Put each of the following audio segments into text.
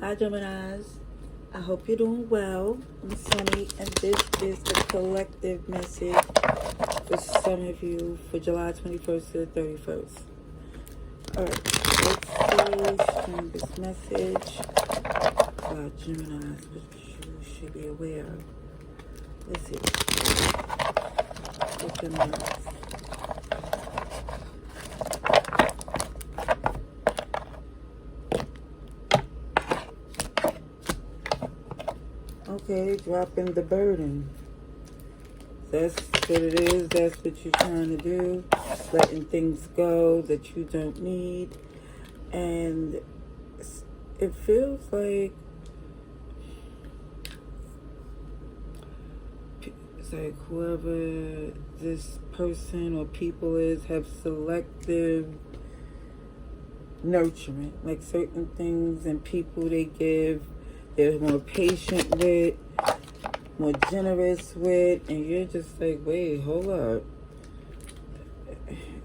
Hi, Geminis. I hope you're doing well. I'm Sunny, and this is the collective message for some of you for July 21st to the 31st. Alright, let's see. Strongest message for Geminis, which you should be aware of. Let's see. For Geminis. Okay, dropping the burden. That's what it is. That's what you're trying to do. Letting things go that you don't need. And it feels like it's like whoever this person or people is have selective nurturing. Like certain things and people they give, they're more patient with, more generous with, and you're just like, wait, hold up.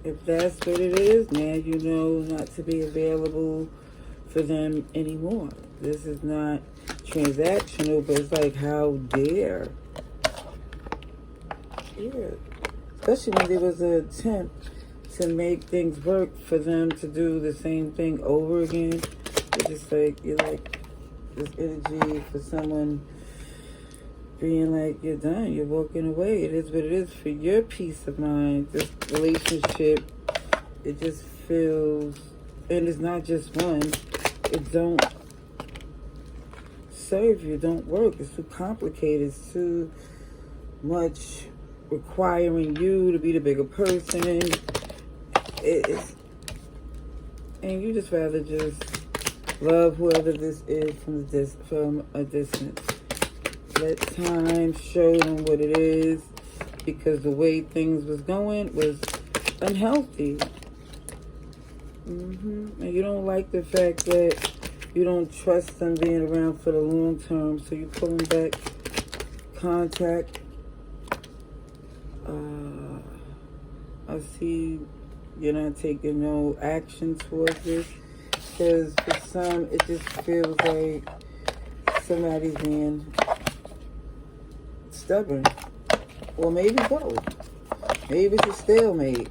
If that's what it is, now you know not to be available for them anymore. This is not transactional, but it's like, how dare. Yeah. Especially when there was an attempt to make things work for them to do the same thing over again. It's just like, you're like, this energy for someone being like, you're done, you're walking away. It is what it is for your peace of mind. This relationship, it just feels, and it's not just one, it don't serve you, don't work. It's too complicated. It's too much requiring you to be the bigger person. It's, and you just rather just love whoever this is from a distance. Let time show them what it is, because the way things was going was unhealthy. And you don't like the fact that you don't trust them being around for the long term, so you're pulling back contact. I see you're not taking no action towards this, because for some it just feels like somebody's being stubborn, or maybe both. Maybe it's a stalemate,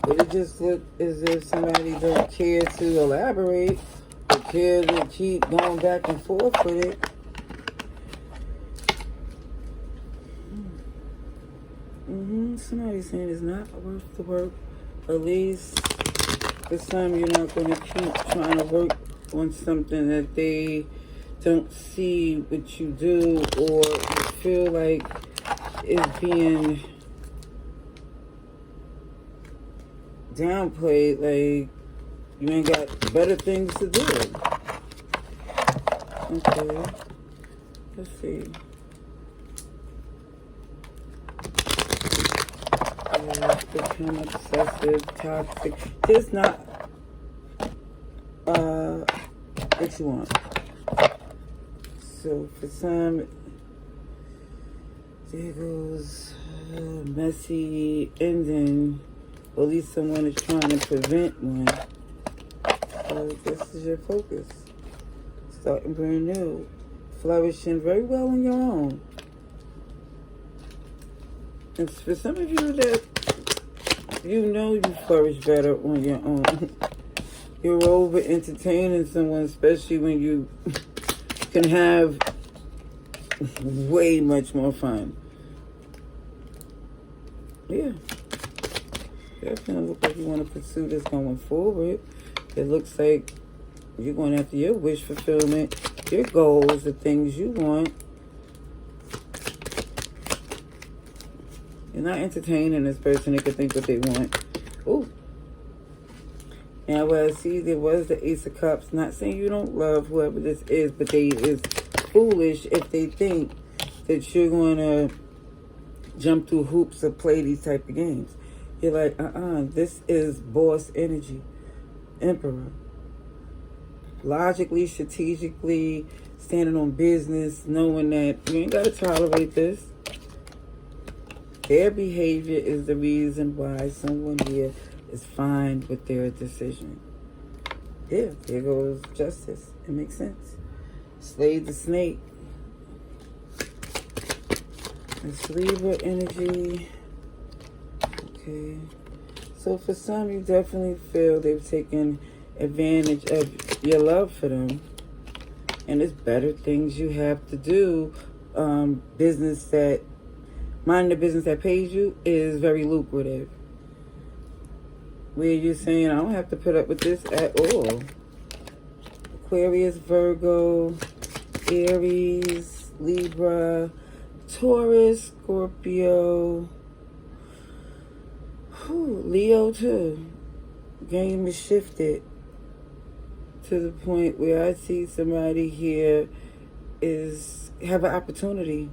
but it just looks as if somebody don't care to elaborate, or care to keep going back and forth with it. Somebody's saying it's not worth the work. At least for some, you're not going to keep trying to work on something that they don't see what you do, or you feel like it's being downplayed, like you ain't got better things to do. Okay, let's see. Become obsessive, toxic, just not what you want. So for some, there goes messy ending, or at least someone is trying to prevent one. So this is your focus. Starting brand new, flourishing very well on your own. And for some of you that you know you flourish better on your own. You're over entertaining someone, especially when you can have way much more fun. Yeah. Definitely look like you want to pursue this going forward. It looks like you're going after your wish fulfillment, your goals, the things you want. You're not entertaining this person. They can think what they want. Ooh. Now, what I see, there was the Ace of Cups. Not saying you don't love whoever this is, but they is foolish if they think that you're going to jump through hoops or play these type of games. You're like, this is boss energy. Emperor. Logically, strategically, standing on business, knowing that you ain't got to tolerate this. Their behavior is the reason why someone here is fine with their decision. Yeah, there goes justice. It makes sense. Slayed the snake. It's Libra energy. Okay. So for some, you definitely feel they've taken advantage of your love for them. And there's better things you have to do. Business that, minding the business that pays you is very lucrative. Where you're saying, I don't have to put up with this at all. Aquarius, Virgo, Aries, Libra, Taurus, Scorpio, Leo too. Game is shifted to the point where I see somebody here have an opportunity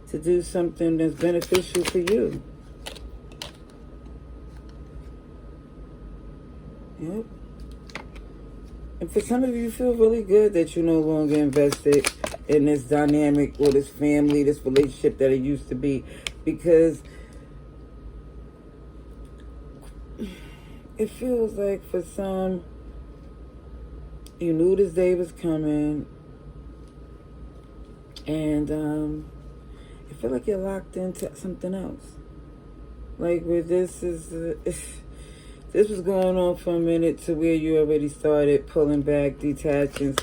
to do something that's beneficial for you. Yep. And for some of you, you feel really good that you're no longer invested in this dynamic or this family, this relationship that it used to be. Because it feels like for some, you knew this day was coming. And I feel like you're locked into something else. Like where this was going on for a minute to where you already started pulling back, detaching,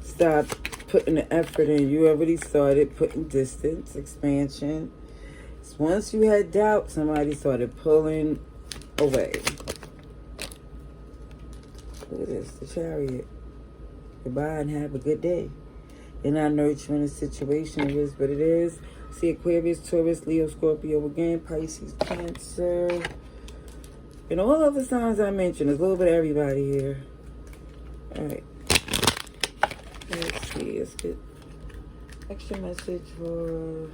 stopped putting the effort in. You already started putting distance, expansion. So once you had doubt, somebody started pulling away. Look at this, the Chariot. Goodbye and have a good day. You're not nurturing the situation. It is what it is. See Aquarius, Taurus, Leo, Scorpio again, Pisces, Cancer. And all of the signs I mentioned, there's a little bit of everybody here. All right. Let's see. Let's get extra message for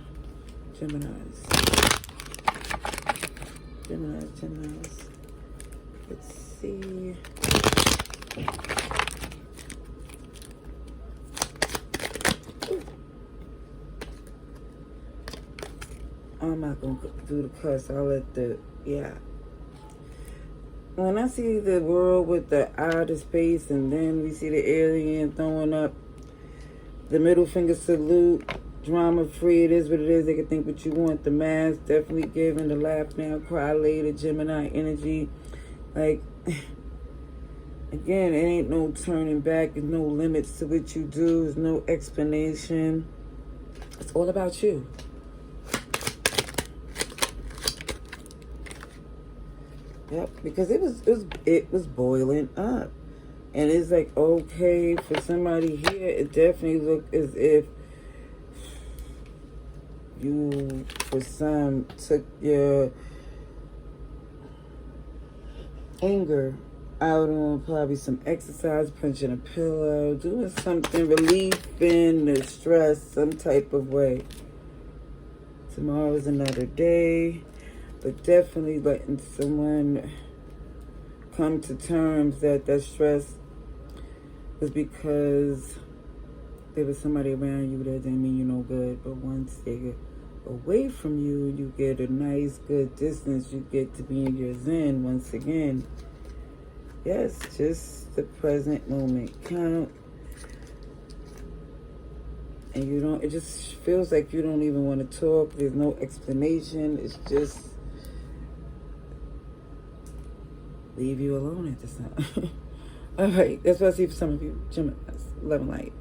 Geminis. Geminis. Let's see. I'm not going to do the cuss. I'll let when I see the world with the outer space and then we see the alien throwing up the middle finger salute, drama free, it is what it is. They can think what you want. The mask definitely giving the laugh now, cry later, Gemini energy. Like, again, it ain't no turning back. There's no limits to what you do. There's no explanation. It's all about you. Yep, because it was boiling up. And it's like, okay, for somebody here, it definitely looked as if you, for some, took your anger out on probably some exercise, punching a pillow, doing something, relieving the stress some type of way. Tomorrow is another day. But definitely letting someone come to terms that that stress was because there was somebody around you that didn't mean you no good. But once they get away from you, you get a nice, good distance. You get to be in your zen once again. Yes, just the present moment count. And you don't, it just feels like you don't even want to talk. There's no explanation. It's just leave you alone at this time. All right, that's what I see for some of you. Gemini, love and light.